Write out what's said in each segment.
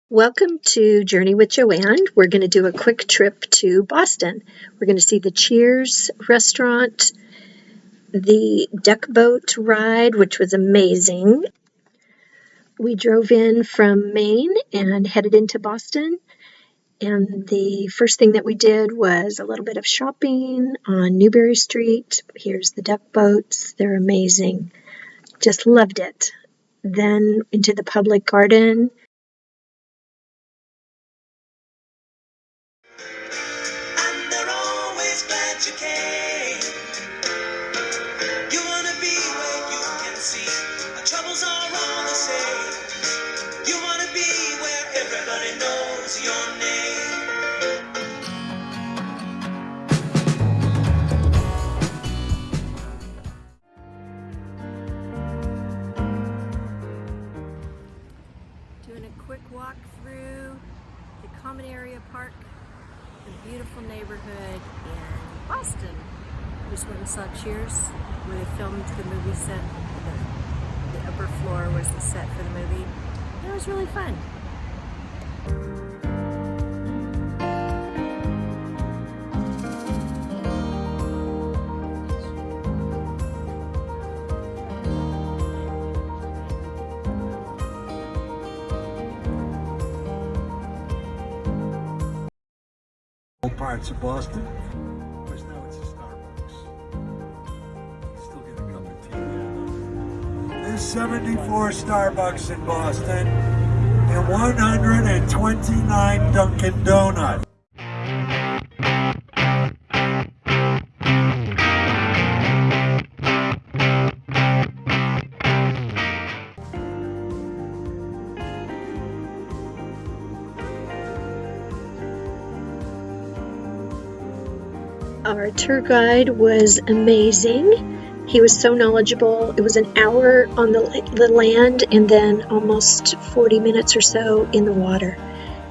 Welcome to Journey with Joanne. We're going to do a quick trip to Boston. We're going to see the Cheers restaurant, the duck boat ride, which was amazing. We drove in from Maine and headed into Boston. And the first thing that we did was a little bit of shopping on Newbury Street. Here's the duck boats. They're amazing. Just loved it. Then into the Public Garden. You came. You wanna be where you can see our troubles are all the same. You wanna be where everybody knows your name. Doing a quick walk through the Common Area Park, a beautiful neighborhood in Boston. We just went and saw Cheers, where they filmed the movie set. The upper floor was the set for the movie. It was really fun. Parts of Boston. Of course, now it's a Starbucks. Still get a cup of tea there. There's 74 Starbucks in Boston and 129 Dunkin' Donuts. Our tour guide was amazing. He was so knowledgeable. It was an hour on the land and then almost 40 minutes or so in the water.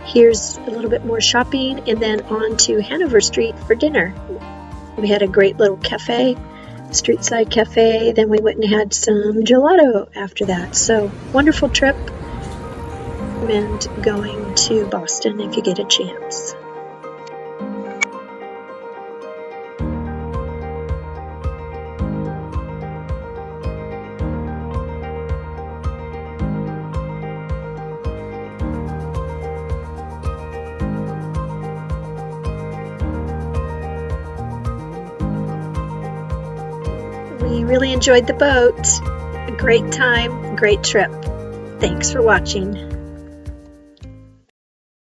Here's a little bit more shopping and then on to Hanover Street for dinner. We had a great little cafe, street side cafe. Then we went and had some gelato after that. So wonderful trip. Recommend going to Boston if you get a chance. We really enjoyed the boat. A great time, great trip. Thanks for watching.